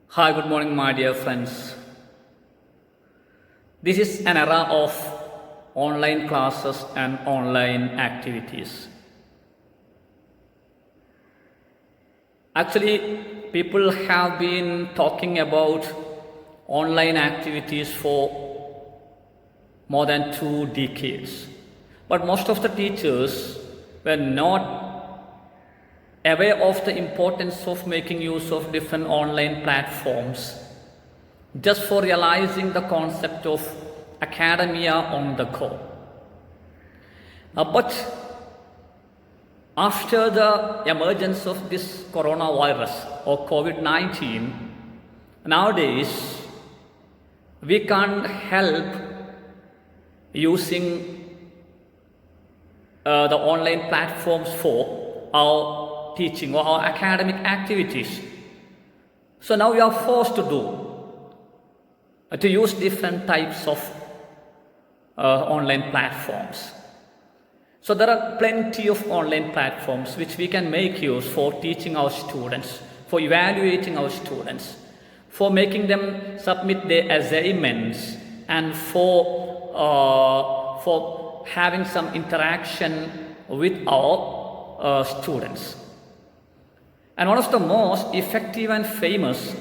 Hi, good morning, my dear friends. This is an era of online classes and online activities. Actually, people have been talking about online activities for more than 2 decades. But most of the teachers were not aware of the importance of making use of different online platforms just for realizing the concept of academia on the go. But after the emergence of this coronavirus or COVID 19, nowadays we can't help using the online platforms for our teaching or our academic activities. So now we are forced to use different types of online platforms. So there are plenty of online platforms which we can make use for teaching our students, for evaluating our students, for making them submit their assignments, and for having some interaction with our students. And one of the most effective and famous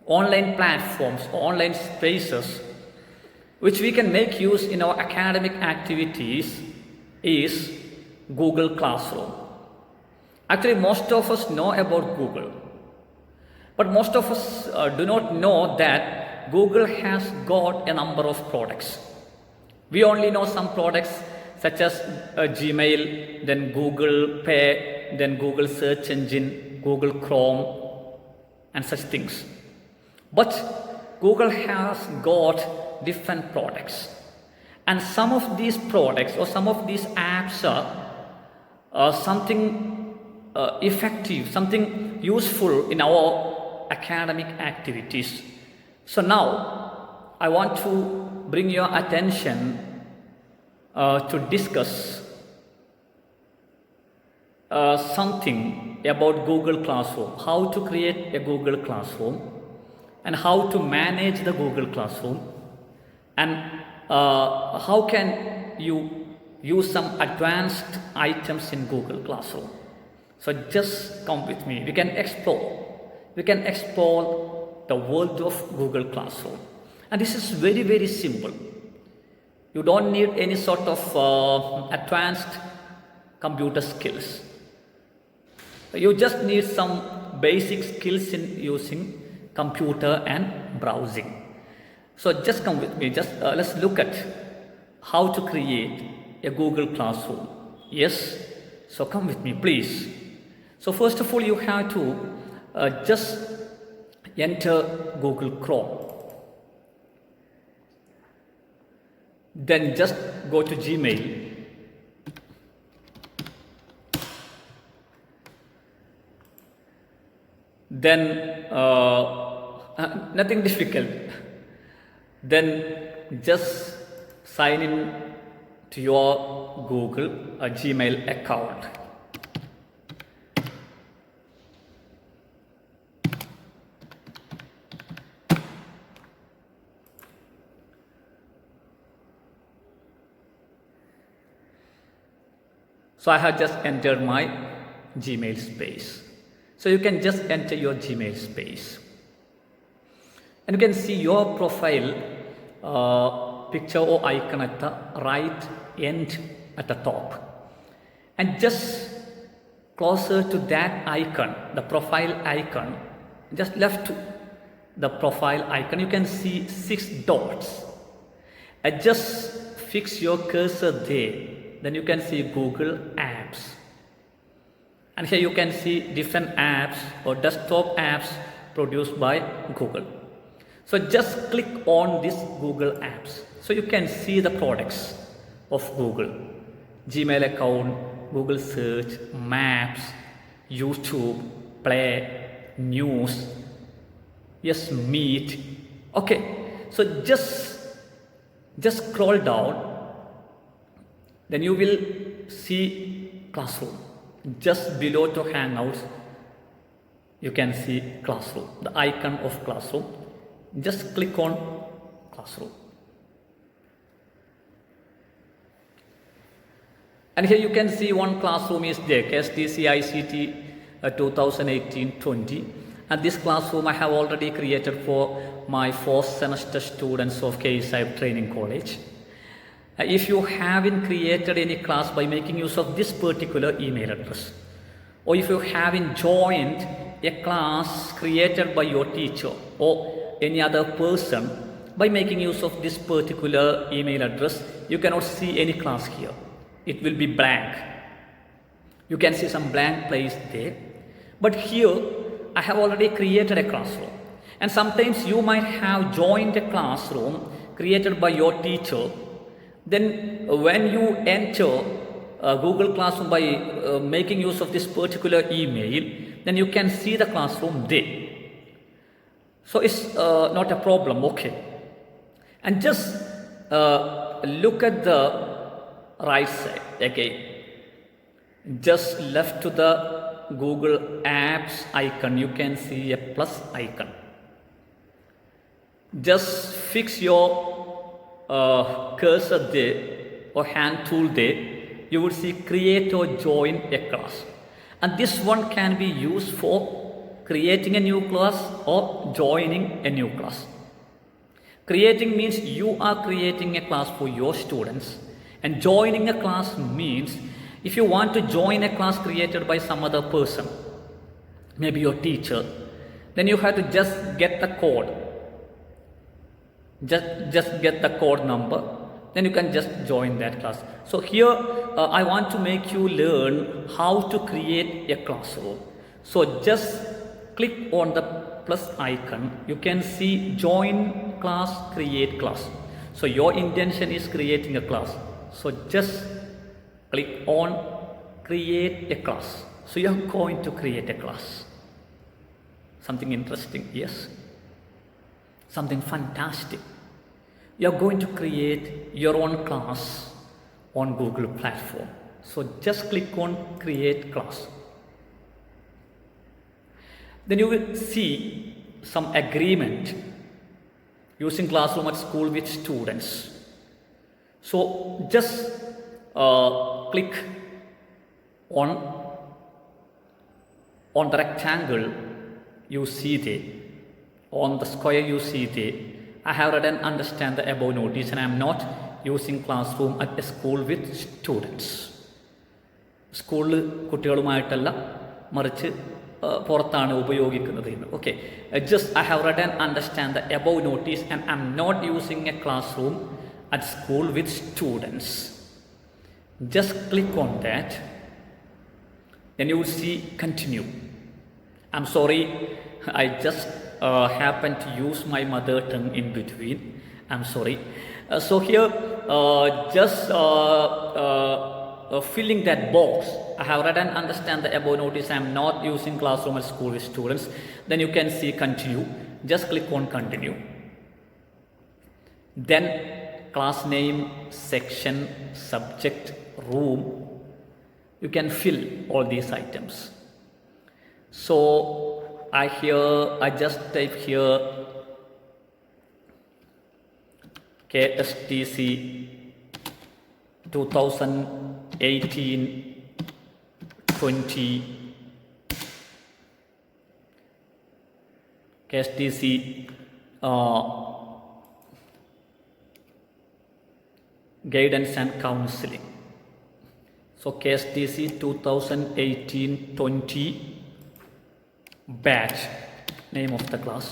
online platforms or online spaces which we can make use in our academic activities is Google Classroom. Actually, most of us know about Google, but most of us do not know that Google has got a number of products. We only know some products such as Gmail, then Google Pay, then Google Search Engine, Google Chrome, and such things. But Google has got different products. And some of these products or some of these apps are something effective, something useful in our academic activities. So now I want to bring your attention to discuss something about Google Classroom, how to create a Google Classroom and how to manage the Google Classroom, and how can you use some advanced items in Google Classroom. So just come with me. We can explore the world of Google Classroom. And this is very, very simple. You don't need any sort of advanced computer skills. You just need some basic skills in using computer and browsing. So just come with me, let's look at how to create a Google Classroom. Yes, so come with me please. So first of all, you have to just enter Google Chrome. Then just go to Gmail. Then nothing difficult. Then just sign in to your Google Gmail account. So I have just entered my Gmail space. So you can just enter your Gmail space. And you can see your profile picture or icon at the right end at the top. And just closer to that icon, the profile icon, just left to the profile icon, you can see 6 dots. And just fix your cursor there. Then you can see Google Apps. And here you can see different apps or desktop apps produced by Google. So just click on this Google Apps. So you can see the products of Google. Gmail account, Google Search, Maps, YouTube, Play, News, yes, Meet. Okay, so just scroll down. Then you will see Classroom. Just below to Hangouts, you can see classroom, the icon of classroom. Just click on classroom. And here you can see one classroom is there, KSTC ICT 2018-20. And this classroom I have already created for my 4th semester students of KSI Training College. If you haven't created any class by making use of this particular email address, or if you haven't joined a class created by your teacher or any other person by making use of this particular email address, you cannot see any class here. It will be blank. You can see some blank place there. But here, I have already created a classroom. And sometimes you might have joined a classroom created by your teacher. Then when you enter Google Classroom by making use of this particular email, then you can see the classroom there. So it's not a problem, okay. And just look at the right side again. Just left to the Google Apps icon, you can see a plus icon. Just fix your cursor there or hand tool there. You will see create or join a class. And this one can be used for creating a new class or joining a new class. Creating means you are creating a class for your students. And joining a class means if you want to join a class created by some other person, maybe your teacher, then you have to just get the code. Just get the code number, then you can just join that class. So here I want to make you learn how to create a classroom. So just click on the plus icon. You can see join class, create class. So your intention is creating a class. So just click on create a class. So you are going to create a class. Something interesting, yes? Something fantastic. You are going to create your own class on Google platform. So just click on create class. Then you will see some agreement using Classroom at School with students. So just click on the rectangle you see there, on the square you see there. I have read and understand the above notice, and I am not using Classroom at a school with students. സ്കൂളിൽ കുട്ടികളുമായിട്ടല്ല, മറിച്ച് പുറത്താണ് ഉപയോഗിക്കുന്നത് എന്ന്. Okay, just I have read and understand the above notice and I am not using a classroom at school with students. Just click on that, then you will see continue. I'm sorry, I just happened to use my mother tongue in between. I'm sorry. So here just filling that box. I have read and understand the above notice. I am not using Classroom at school with students. Then you can see continue. Just click on continue. Then class name, section, subject, room. You can fill all these items. So I just type here KSTC 2018-20 KSTC guidance and counseling. So KSTC 2018-20 batch, name of the class.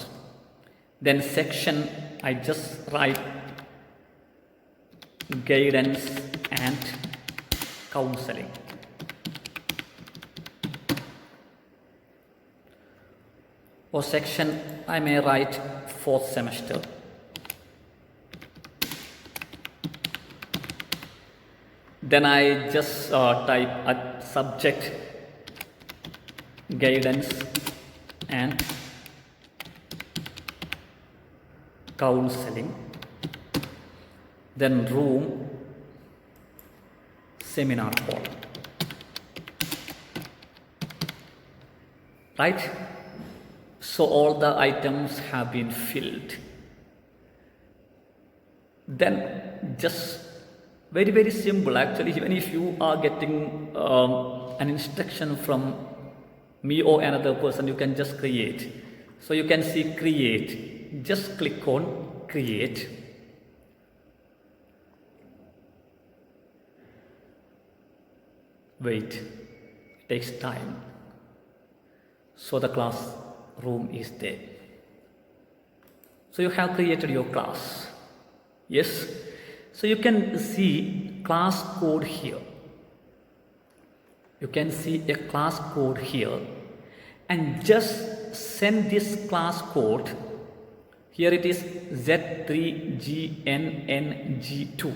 Then section, I just write guidance and counseling. For section, I may write 4th semester. Then I just type a subject, guidance and counseling. Then room, seminar hall. Right? So all the items have been filled. Then just very simple actually, even if you are getting an instruction from me or another person, you can just create. So you can see create, just click on create. Wait, it takes time. So the classroom is there. So you have created your class. Yes. So you can see class code here. You can see a class code here, and just send this class code. Here it is Z3GNNG2.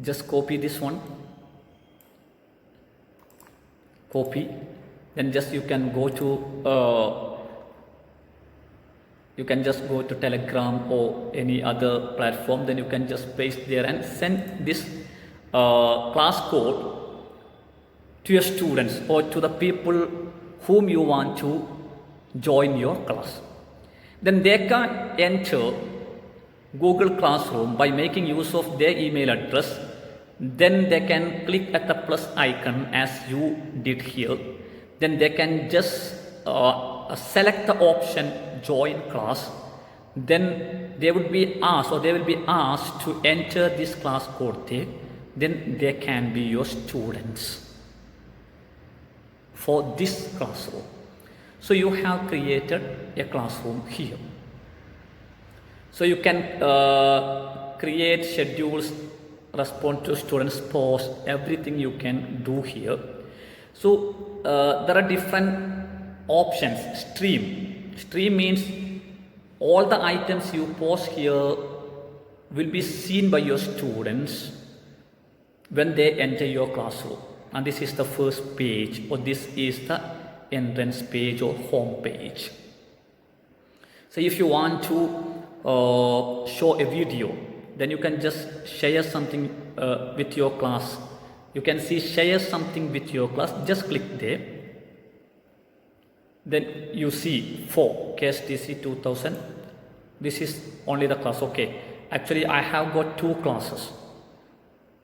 Just copy this one. Copy. Then just you can go to you can just go to Telegram or any other platform. Then you can just paste there and send this class code to your students or to the people whom you want to join your class. Then they can enter Google Classroom by making use of their email address. Then they can click at the plus icon as you did here. Then they can just select the option join class. Then they will be asked to enter this class code there. Then they can be your students for this classroom. So you have created a classroom here. So you can create schedules, respond to students' posts, everything you can do here. So there are different options. Stream means all the items you post here will be seen by your students when they enter your classroom. And this is the first page, or this is the entrance page or home page. So if you want to show a video, then you can just share something with your class. You can see share something with your class, just click there. Then you see for KSTC 2000, this is only the class. Okay, actually I have got two classes.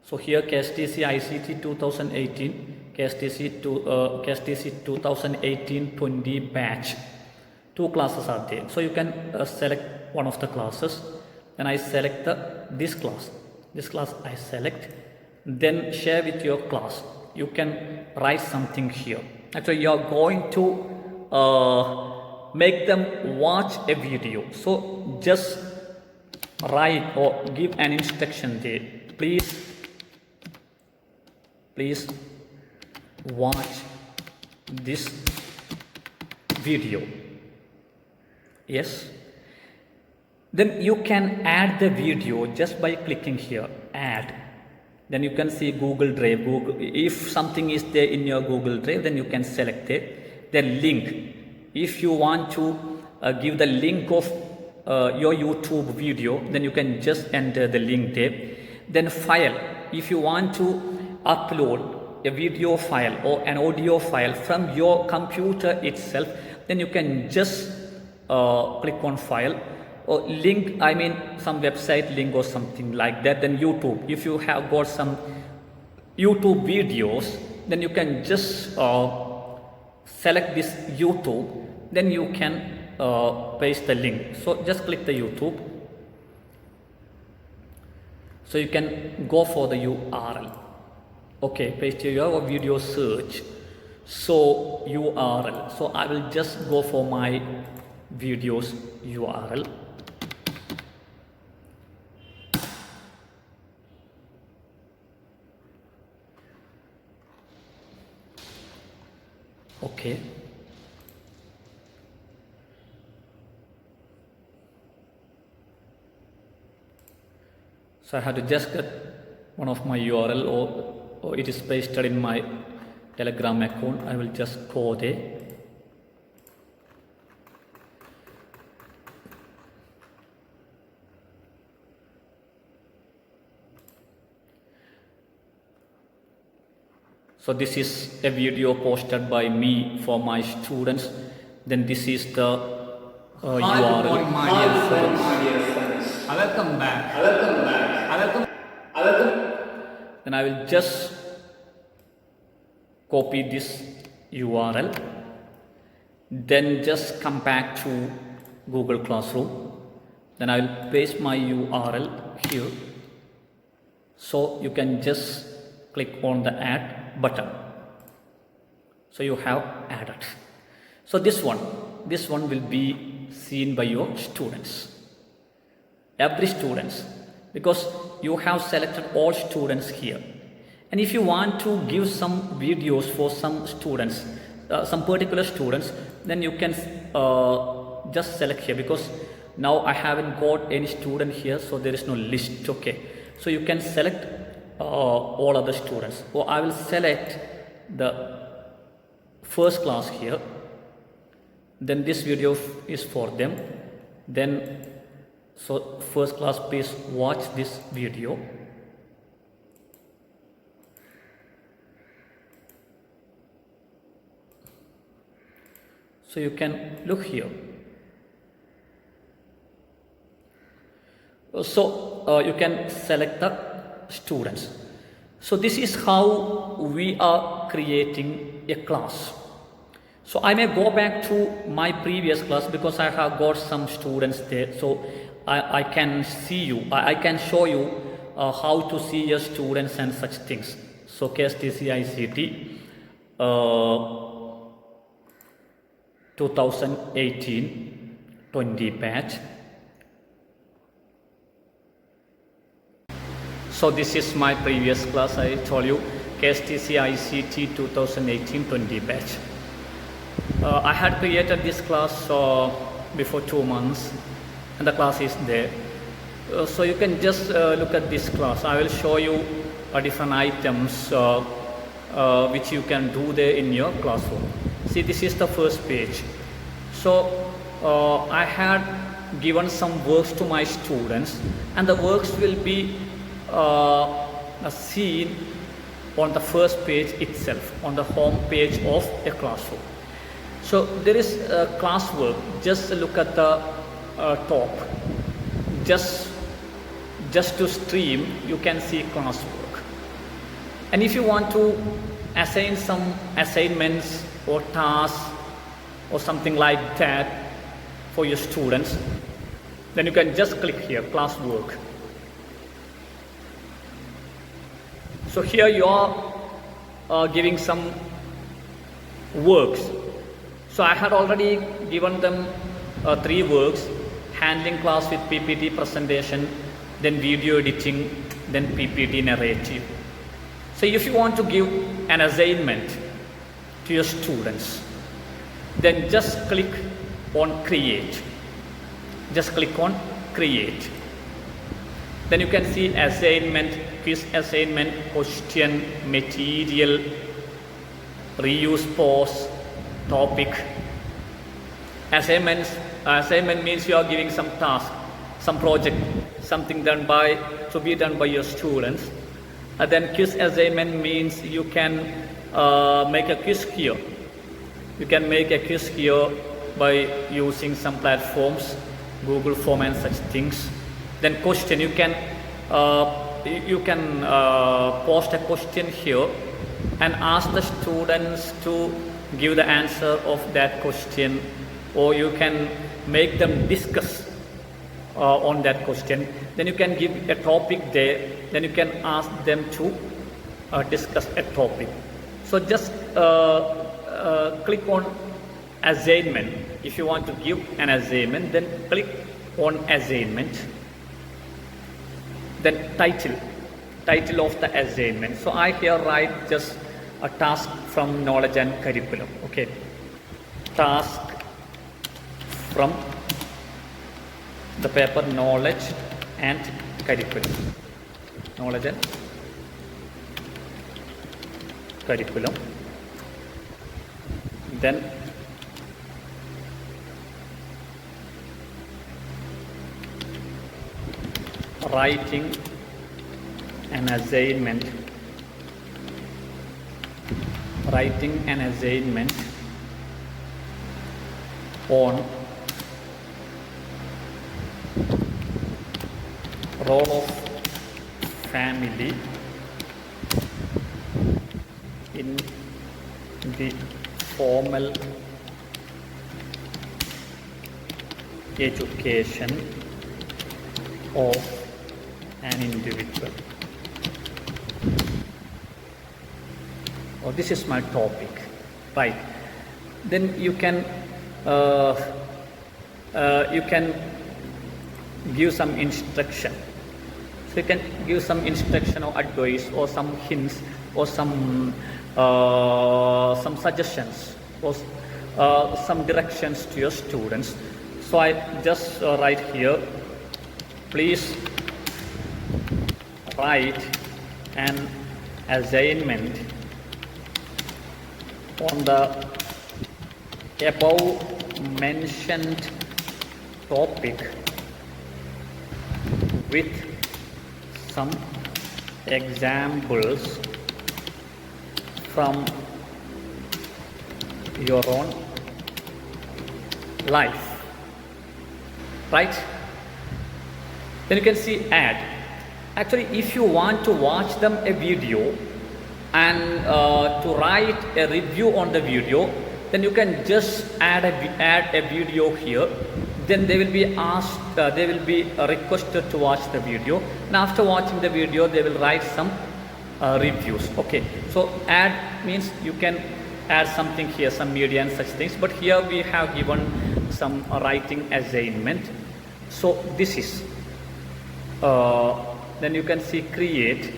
So here KSTC ICT 2018, KSTC 2018-20 batch. Two classes are there. So you can select one of the classes. Then I select this class. This class I select. Then share with your class. You can write something here. Actually you are going to make them watch a video. So just write or give an instruction there. Please watch this video. Yes. Then you can add the video just by clicking here, add. Then you can see Google Drive. If something is there in your Google Drive, then you can select it. Then link. If you want to give the link of your YouTube video, then you can just enter the link there. Then file. If you want to upload a video file or an audio file from your computer itself, then you can just click on file or link, I mean some website link or something like that. Then YouTube, if you have got some YouTube videos, then you can just select this YouTube, then you can paste the link. So just click the YouTube. So you can go for the URL. Okay, paste your video search. So URL. So I will just go for my videos URL. Okay. So I have to just get one of my URL or it is pasted in my Telegram account. I will just go there. So this is a video posted by me for my students. Then this is the Hi, URL. good morning, my dear friends. Welcome back. Then I will just copy this URL. Then just come back to Google Classroom. Then I will paste my URL here. So you can just click on the add button. So you have added. So this one will be seen by your students. Every students, because you have selected all students here. And if you want to give some videos for some students, some particular students, then you can just select here, because now I haven't got any student here, so there is no list. Okay, so you can select all other students. So I will select the first class here. Then this video is for them. Then so first class, please watch this video. So you can look here. So you can select the students. So this is how we are creating a class. So I may go back to my previous class, because I have got some students there. So I can see you, I can show you how to see your students and such things. So KSTC ICT 2018-20 batch. So this is my previous class. I told you KSTC ICT 2018-20 batch. I had created this class before 2 months, and the class is there. So you can just look at this class. I will show you different items which you can do there in your classroom. See, this is the first page. So I had given some works to my students, and the works will be seen on the first page itself, on the home page of a classroom. So there is classwork. Just look at the top. Just to stream, you can see classwork. And if you want to assign some assignments or tasks or something like that for your students, then you can just click here, classwork. So here you are giving some works. So I had already given them 3 works: handling class with PPT presentation, then video editing, then PPT narrative. So if you want to give an assignment to your students, then just click on create. Just click on create. Then you can see assignment, quiz assignment, question, material, reuse post, topic. Assignment means you are giving some task, some project, something to be done by your students. And then quiz assignment means you can make a quiz here. You can make a quiz here by using some platforms, Google Form and such things. Then question, you can post a question here and ask the students to give the answer of that question, or you can make them discuss on that question. Then you can give a topic there, then you can ask them to discuss a topic. So just click on assignment. If you want to give an assignment, then click on assignment. Then title of the assignment. So I here write just a task from knowledge and curriculum. Okay, task from the paper knowledge and curriculum. Knowledge and curriculum. Then writing an assignment writing an assignment on role of family in the formal education of an individual. Oh, this is my topic, right? Then you can give some instruction. So you can give some instruction or advice or some hints or some suggestions or some directions to your students. So I just write here, please write an assignment on the above mentioned topic with some examples from your own life. Right? Then you can see add. Actually, if you want to watch them a video and to write a review on the video, then you can just add a video here. Then they will be asked, they will be requested to watch the video, and after watching the video, they will write some reviews. Okay, so add means you can add something here, some media and such things. But here we have given some writing assignment. So this is. Then you can see create.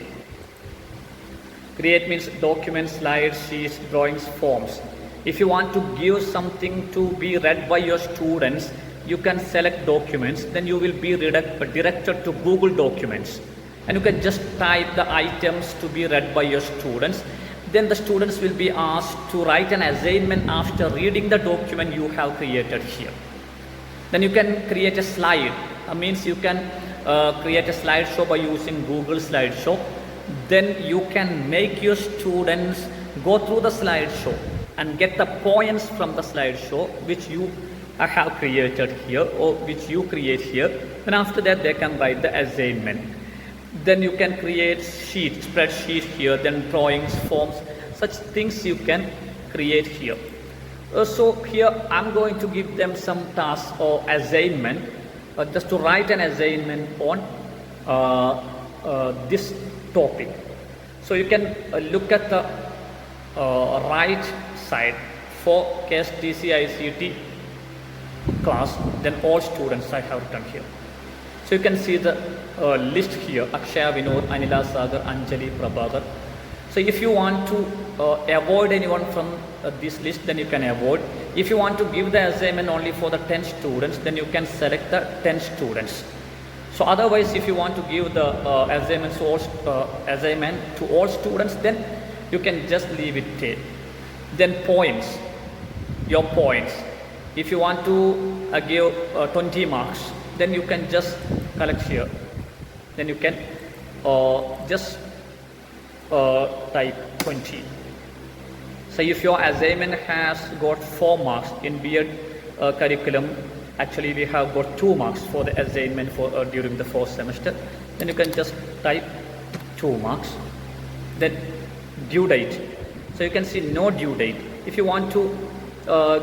Create means documents, slides, sheets, drawings, forms. If you want to give something to be read by your students, you can select documents, then you will be directed to Google Documents, and you can just type the items to be read by your students. Then the students will be asked to write an assignment after reading the document you have created here. Then you can create a slide. Means you can create a slideshow by using Google Slideshow. Then you can make your students go through the slideshow and get the points from the slideshow which you have created here or which you create here. Then after that they can write the assignment. Then you can create sheet, spreadsheet here, then drawings, forms, such things you can create here. So here I'm going to give them some task or assignment, just to write an assignment on this topic. So you can look at the right side for KSTC ICT class, then all students I have written here. So you can see the list here, Akshaya, Vinod, Anila, Sagar, Anjali, Prabhagar. So if you want to avoid anyone from this list, then you can avoid. If you want to give the assignment only for the 10 students, then you can select the 10 students. So otherwise, if you want to give the assignment to all students, then you can just leave it here. Then points, your points. If you want to give 20 marks, then you can just collect here. Then you can just type 20. So if your assignment has got 4 marks in B.Ed curriculum, actually we have got 2 marks for the assignment for during the 4th semester, then you can just type 2 marks. Then due date. So you can see no due date. If you want to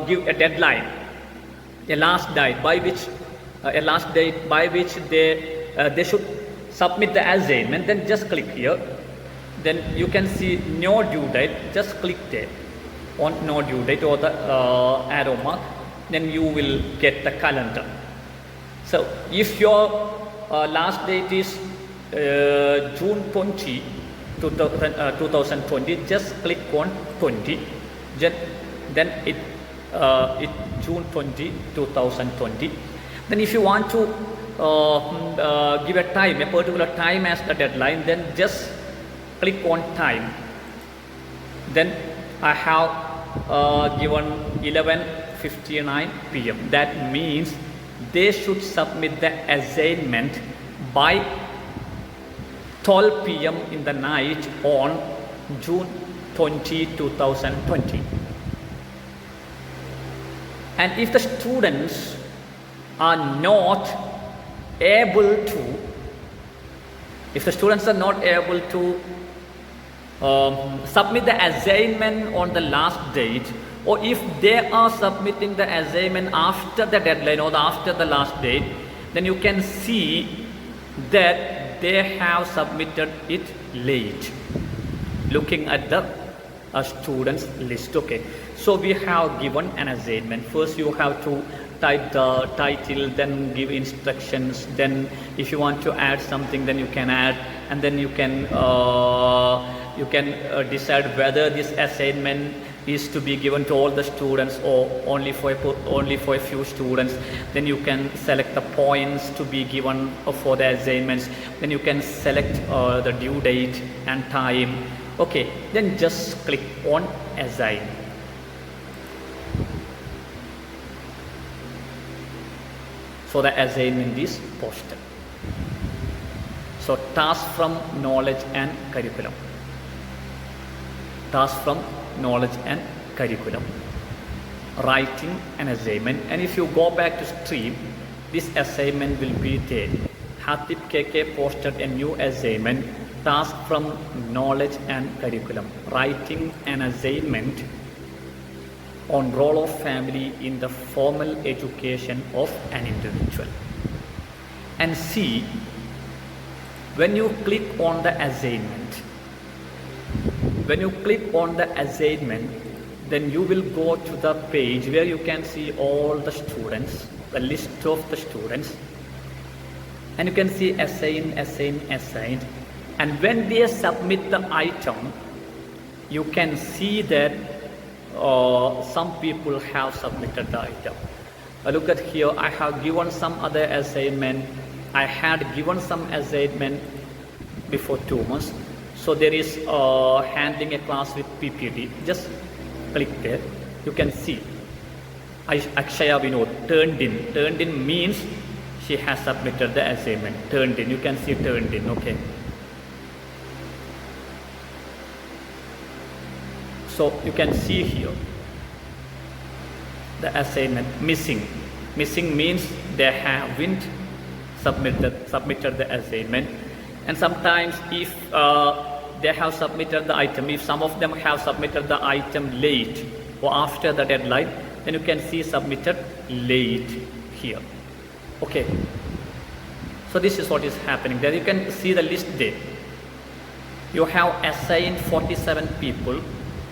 give a deadline, a last date by which they should submit the assignment, then just click here. Then you can see no due date, just click there on no due date or the arrow mark, then you will get the calendar. So if your last date is June 20, 2020, just click on 20, then it June 20, 2020. Then if you want to give a time, a particular time as the deadline, then just click on time. Then I have given 11:59 p.m. That means they should submit the assignment by 12 p.m. in the night on June 2020. And if the students are not able to, submit the assignment on the last date, or if they are submitting the assignment after the deadline or after the last date, then you can see that they have submitted it late, looking at the students list. Okay, so we have given an assignment. First you have to type the title, then give instructions, then if you want to add something, then you can add, and then you can decide whether this assignment is to be given to all the students or only for a few students. Then you can select the points to be given for the assignments, then you can select the due date and time. Okay, then just click on assign. So the assignment is posted. So task from knowledge and curriculum. Task from knowledge and curriculum. Writing an assignment, and if you go back to stream, this assignment will be there. Hatip KK posted a new assignment, task from knowledge and curriculum. Writing an assignment on role of family in the formal education of an individual. And see, when you click on the assignment, then you will go to the page where you can see all the students, the list of the students, and you can see assigned. And when they submit the item, you can see that some people have submitted the item. Look at here, I have given some other assignment. I had given some assignment before 2 months. So there is handling a class with PPT. Just click there. You can see Akshaya Vinod turned in. Turned in means she has submitted the assignment. Turned in. You can see turned in. Okay. So you can see here the assignment missing. Missing means they haven't submitted the assignment. And sometimes if they have submitted the item, if some of them have submitted the item late or after the deadline, then you can see submitted late here. Okay. So this is what is happening. There you can see the list there. You have assigned 47 people,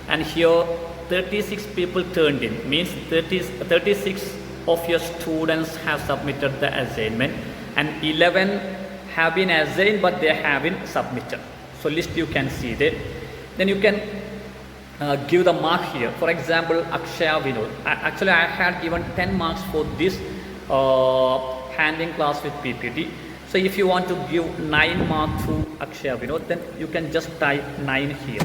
and here 36 people turned in, means 36 of your students have submitted the assignment, and 11 have been assigned but they haven't submitted. So list you can see there. Then you can give the mark here. For example, Akshaya Vinod. Actually, I had given 10 marks for this handling class with PPT. So if you want to give 9 marks to Akshaya Vinod, then you can just type 9 here.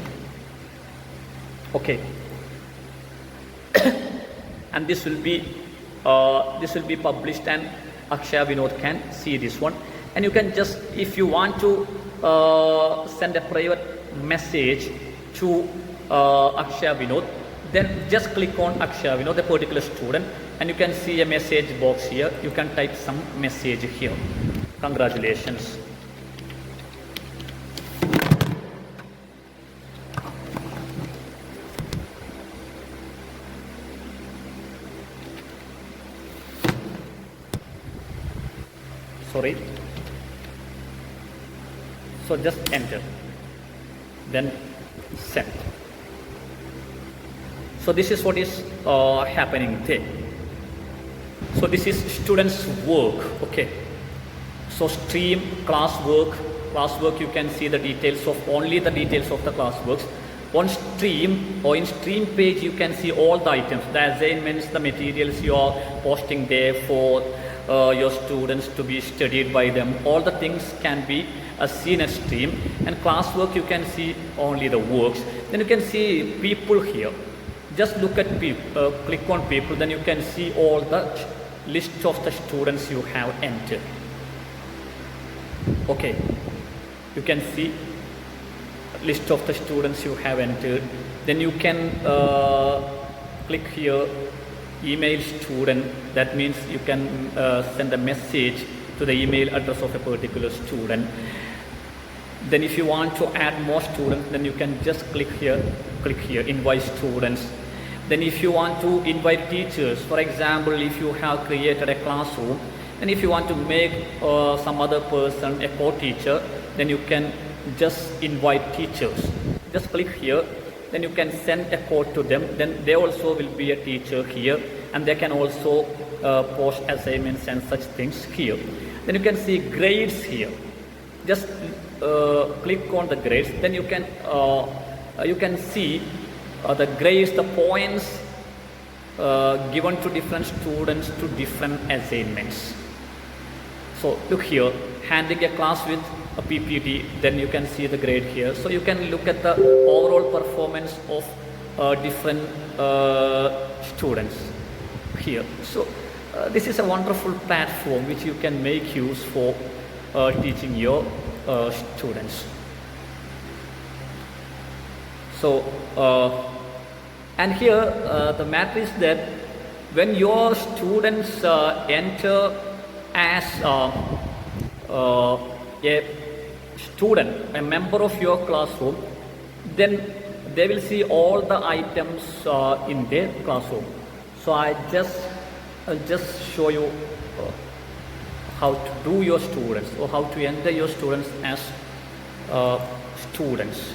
Okay. And this will be published, and Akshaya Vinod can see this one. And you can just, if you want to send a private message to Akshaya Vinod, then just click on Akshaya Vinod, the particular student, and you can see a message box here. You can type some message here. Congratulations. Sorry. So just enter, then send. So this is what is happening there. So this is students' work. Okay. So stream, classwork you can see the details of, only the details of the classworks. On stream or in stream page you can see all the items, the assignments, the materials you are posting there for your students to be studied by them. All the things can be seen at stream. And classwork you can see only the works. Then you can see people here. Just look at people, click on people, then you can see all the list of the students you have entered. Okay, you can see list of the students you have entered, Then you can click here email student. That means you can send a message to the email address of a particular student. Then if you want to add more students, then you can just click here, invite students. Then if you want to invite teachers, for example, if you have created a classroom, and if you want to make some other person a co-teacher, then you can just invite teachers. Just click here, then you can send a code to them, then they also will be a teacher here, and they can also post assignments and such things here. Then you can see grades here. Just click on the grades, then you can see the grades, the points given to different students to different assignments. So look here, handling a class with a PPT, then you can see the grade here. So you can look at the overall performance of different students here. So this is a wonderful platform which you can make use for teaching your students. So and here the matter is that when your students enter as a student, a member of your classroom, then they will see all the items in their classroom. So I'll just show you how to do your students, or how to enter your students as students.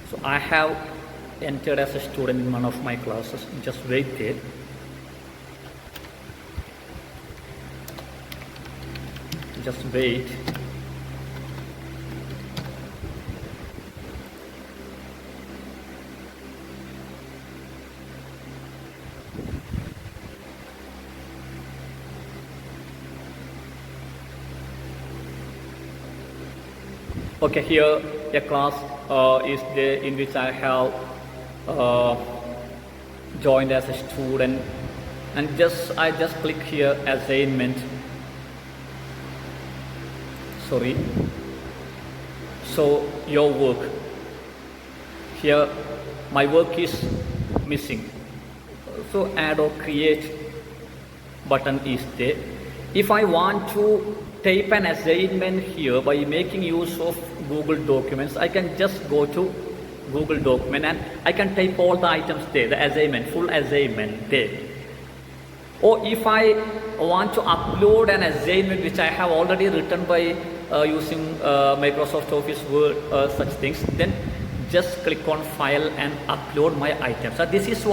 So I have entered as a student in one of my classes. Just wait there. Just wait. Okay, here a class is there in which I have joined as a student, and I just click here assignment. Sorry. So your work. Here my work is missing. So add or create button is there. If I want to type an assignment here by making use of Google Documents, I can just go to Google Document and I can type all the items there, the assignment, full assignment there. Or if I want to upload an assignment which I have already written by using Microsoft Office Word, such things, then just click on File and upload my items. So this is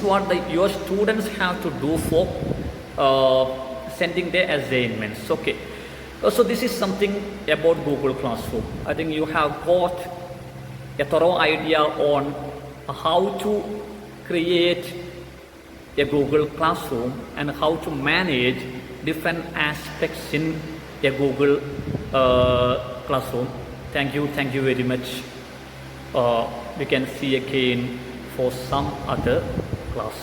what your students have to do for sending their assignments. Okay. So this is something about Google Classroom. I think you have got a thorough idea on how to create a Google Classroom and how to manage different aspects in a Google Classroom. Thank you very much. We can see again for some other class.